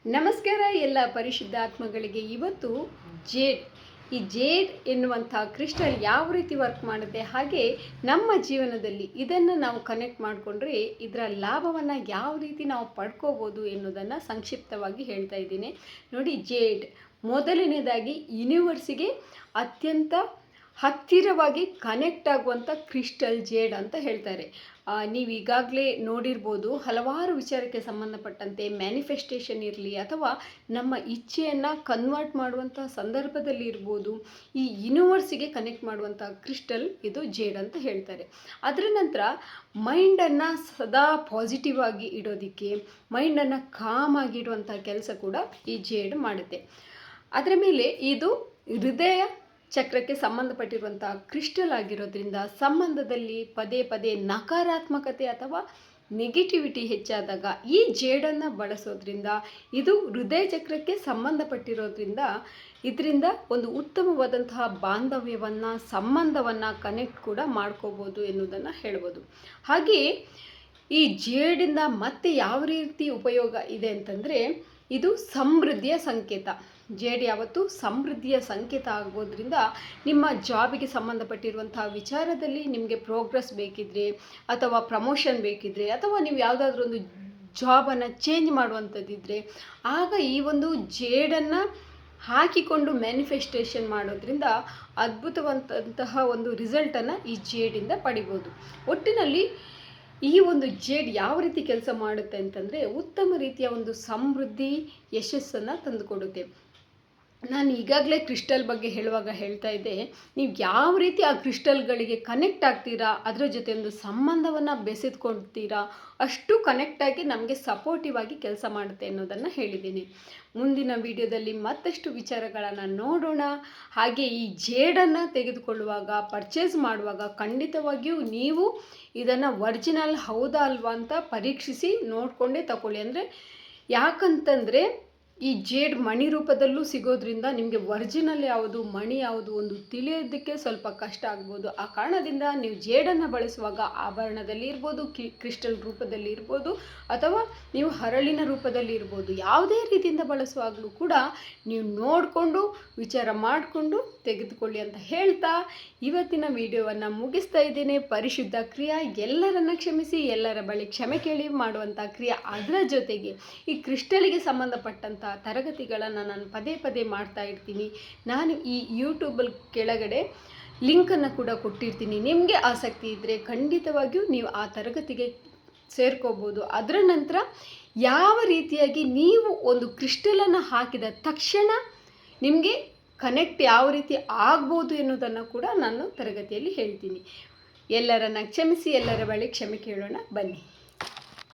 ನಮಸ್ಕಾರ ಎಲ್ಲ ಪರಿಶುದ್ಧ ಆತ್ಮಗಳಿಗೆ. ಇವತ್ತು ಈ ಜೇಡ್ ಎನ್ನುವಂಥ ಕ್ರಿಸ್ಟಲ್ ಯಾವ ರೀತಿ ವರ್ಕ್ ಮಾಡುತ್ತೆ, ಹಾಗೆ ನಮ್ಮ ಜೀವನದಲ್ಲಿ ಇದನ್ನು ನಾವು ಕನೆಕ್ಟ್ ಮಾಡಿಕೊಂಡ್ರೆ ಇದರ ಲಾಭವನ್ನು ಯಾವ ರೀತಿ ನಾವು ಪಡ್ಕೋಬೋದು ಎನ್ನುವುದನ್ನು ಸಂಕ್ಷಿಪ್ತವಾಗಿ ಹೇಳ್ತಾ ಇದ್ದೀನಿ ನೋಡಿ. ಜೇಡ್ ಮೊದಲನೇದಾಗಿ ಯೂನಿವರ್ಸಿಗೆ ಅತ್ಯಂತ ಹತ್ತಿರವಾಗಿ ಕನೆಕ್ಟ್ ಆಗುವಂಥ ಕ್ರಿಸ್ಟಲ್ ಜೇಡ್ ಅಂತ ಹೇಳ್ತಾರೆ. ನೀವು ಈಗಾಗಲೇ ನೋಡಿರ್ಬೋದು, ಹಲವಾರು ವಿಚಾರಕ್ಕೆ ಸಂಬಂಧಪಟ್ಟಂತೆ ಮ್ಯಾನಿಫೆಸ್ಟೇಷನ್ ಇರಲಿ ಅಥವಾ ನಮ್ಮ ಇಚ್ಛೆಯನ್ನು ಕನ್ವರ್ಟ್ ಮಾಡುವಂಥ ಸಂದರ್ಭದಲ್ಲಿ ಇರ್ಬೋದು, ಈ ಯೂನಿವರ್ಸಿಗೆ ಕನೆಕ್ಟ್ ಮಾಡುವಂಥ ಕ್ರಿಸ್ಟಲ್ ಇದು ಜೇಡ್ ಅಂತ ಹೇಳ್ತಾರೆ. ಅದರ ನಂತರ ಮೈಂಡನ್ನು ಸದಾ ಪಾಸಿಟಿವ್ ಆಗಿ ಇಡೋದಕ್ಕೆ, ಮೈಂಡನ್ನು ಕಾಮ್ ಆಗಿಡುವಂಥ ಕೆಲಸ ಕೂಡ ಈ ಜೇಡ್ ಮಾಡುತ್ತೆ. ಅದರ ಮೇಲೆ ಇದು ಹೃದಯ ಚಕ್ರಕ್ಕೆ ಸಂಬಂಧಪಟ್ಟಿರುವಂಥ ಕ್ರಿಸ್ಟಲ್ ಆಗಿರೋದ್ರಿಂದ ಸಂಬಂಧದಲ್ಲಿ ಪದೇ ಪದೇ ನಕಾರಾತ್ಮಕತೆ ಅಥವಾ ನೆಗೆಟಿವಿಟಿ ಹೆಚ್ಚಾದಾಗ ಈ ಜೇಡನ್ನು ಬಳಸೋದ್ರಿಂದ, ಇದು ಹೃದಯ ಚಕ್ರಕ್ಕೆ ಸಂಬಂಧಪಟ್ಟಿರೋದ್ರಿಂದ ಇದರಿಂದ ಒಂದು ಉತ್ತಮವಾದಂತಹ ಬಾಂಧವ್ಯವನ್ನು, ಸಂಬಂಧವನ್ನು ಕನೆಕ್ಟ್ ಕೂಡ ಮಾಡ್ಕೋಬೋದು ಎನ್ನುವುದನ್ನು ಹೇಳ್ಬೋದು. ಹಾಗೆಯೇ ಈ ಜೇಡಿಂದ ಮತ್ತೆ ಯಾವ ರೀತಿ ಉಪಯೋಗ ಇದೆ ಅಂತಂದರೆ, ಇದು ಸಮೃದ್ಧಿಯ ಸಂಕೇತ. ಜೇಡ್ ಯಾವತ್ತು ಸಮೃದ್ಧಿಯ ಸಂಕೇತ ಆಗೋದ್ರಿಂದ ನಿಮ್ಮ ಜಾಬಿಗೆ ಸಂಬಂಧಪಟ್ಟಿರುವಂಥ ವಿಚಾರದಲ್ಲಿ ನಿಮಗೆ ಪ್ರೋಗ್ರೆಸ್ ಬೇಕಿದ್ರೆ ಅಥವಾ ಪ್ರಮೋಷನ್ ಬೇಕಿದ್ರೆ ಅಥವಾ ನೀವು ಯಾವುದಾದ್ರೂ ಒಂದು ಜಾಬನ್ನು ಚೇಂಜ್ ಮಾಡುವಂಥದ್ದಿದ್ರೆ, ಆಗ ಈ ಒಂದು ಜೇಡನ್ನು ಹಾಕಿಕೊಂಡು ಮ್ಯಾನಿಫೆಸ್ಟೇಷನ್ ಮಾಡೋದ್ರಿಂದ ಅದ್ಭುತವಂತಹ ಒಂದು ರಿಸಲ್ಟನ್ನು ಈ ಜೇಡಿಂದ ಪಡಿಬೋದು. ಒಟ್ಟಿನಲ್ಲಿ ಈ ಒಂದು ಜೇಡ್ ಯಾವ ರೀತಿ ಕೆಲಸ ಮಾಡುತ್ತೆ ಅಂತಂದರೆ, ಉತ್ತಮ ರೀತಿಯ ಒಂದು ಸಮೃದ್ಧಿ, ಯಶಸ್ಸನ್ನು ತಂದುಕೊಡುತ್ತೆ. ನಾನು ಈಗಾಗಲೇ ಕ್ರಿಸ್ಟಲ್ ಬಗ್ಗೆ ಹೇಳುವಾಗ ಹೇಳ್ತಾ ಇದ್ದೆ, ನೀವು ಯಾವ ರೀತಿ ಆ ಕ್ರಿಸ್ಟಲ್ಗಳಿಗೆ ಕನೆಕ್ಟ್ ಆಗ್ತೀರಾ, ಅದರ ಜೊತೆ ಒಂದು ಸಂಬಂಧವನ್ನು ಬೆಸೆದುಕೊಳ್ತೀರಾ, ಅಷ್ಟು ಕನೆಕ್ಟಾಗಿ ನಮಗೆ ಸಪೋರ್ಟಿವ್ ಆಗಿ ಕೆಲಸ ಮಾಡುತ್ತೆ ಅನ್ನೋದನ್ನು ಹೇಳಿದ್ದೀನಿ. ಮುಂದಿನ ವಿಡಿಯೋದಲ್ಲಿ ಮತ್ತಷ್ಟು ವಿಚಾರಗಳನ್ನು ನೋಡೋಣ. ಹಾಗೆ ಈ ಜೇಡನ್ನು ತೆಗೆದುಕೊಳ್ಳುವಾಗ, ಪರ್ಚೇಸ್ ಮಾಡುವಾಗ ಖಂಡಿತವಾಗಿಯೂ ನೀವು ಇದನ್ನು ಒರಿಜಿನಲ್ ಹೌದಾ ಅಲ್ವಾ ಅಂತ ಪರೀಕ್ಷಿಸಿ ನೋಡಿಕೊಂಡೇ ತಗೊಳ್ಳಿ. ಅಂದರೆ ಯಾಕಂತಂದರೆ ಈ ಜೇಡ್ ಮಣಿ ರೂಪದಲ್ಲೂ ಸಿಗೋದ್ರಿಂದ ನಿಮಗೆ ಒರಿಜಿನಲ್ ಯಾವುದು, ಮಣಿ ಯಾವುದು ಒಂದು ತಿಳಿಯೋದಕ್ಕೆ ಸ್ವಲ್ಪ ಕಷ್ಟ ಆಗ್ಬೋದು. ಆ ಕಾರಣದಿಂದ ನೀವು ಜೇಡನ್ನು ಬಳಸುವಾಗ ಆಭರಣದಲ್ಲಿ ಇರ್ಬೋದು, ಕ್ರಿಸ್ಟಲ್ ರೂಪದಲ್ಲಿ ಇರ್ಬೋದು, ಅಥವಾ ನೀವು ಹರಳಿನ ರೂಪದಲ್ಲಿ ಇರ್ಬೋದು, ಯಾವುದೇ ರೀತಿಯಿಂದ ಬಳಸುವಾಗಲೂ ಕೂಡ ನೀವು ನೋಡಿಕೊಂಡು ವಿಚಾರ ಮಾಡಿಕೊಂಡು ತೆಗೆದುಕೊಳ್ಳಿ ಅಂತ ಹೇಳ್ತಾ ಇವತ್ತಿನ ವಿಡಿಯೋವನ್ನು ಮುಗಿಸ್ತಾ ಇದ್ದೇನೆ. ಪರಿಶುದ್ಧ ಕ್ರಿಯಾ ಎಲ್ಲರನ್ನ ಕ್ಷಮಿಸಿ, ಎಲ್ಲರ ಬಳಿ ಕ್ಷಮೆ ಕೇಳಿ ಮಾಡುವಂಥ ಕ್ರಿಯೆ. ಅದರ ಜೊತೆಗೆ ಈ ಕ್ರಿಸ್ಟಲ್ಗೆ ಸಂಬಂಧಪಟ್ಟಂಥ ತರಗತಿಗಳನ್ನು ನಾನು ಪದೇ ಪದೇ ಮಾಡ್ತಾ ಇರ್ತೀನಿ. ನಾನು ಈ ಯೂಟ್ಯೂಬಲ್ಲಿ ಕೆಳಗಡೆ ಲಿಂಕನ್ನು ಕೂಡ ಕೊಟ್ಟಿರ್ತೀನಿ. ನಿಮಗೆ ಆಸಕ್ತಿ ಇದ್ದರೆ ಖಂಡಿತವಾಗಿಯೂ ನೀವು ಆ ತರಗತಿಗೆ ಸೇರ್ಕೋಬೋದು. ಅದರ ನಂತರ ಯಾವ ರೀತಿಯಾಗಿ ನೀವು ಒಂದು ಕ್ರಿಸ್ಟಲನ್ನು ಹಾಕಿದ ತಕ್ಷಣ ನಿಮಗೆ ಕನೆಕ್ಟ್ ಯಾವ ರೀತಿ ಆಗ್ಬೋದು ಎನ್ನುವುದನ್ನು ಕೂಡ ನಾನು ತರಗತಿಯಲ್ಲಿ ಹೇಳ್ತೀನಿ. ಎಲ್ಲರನ್ನ ಕ್ಷಮಿಸಿ, ಎಲ್ಲರ ಬಳಿ ಕ್ಷಮೆ ಕೇಳೋಣ ಬನ್ನಿ.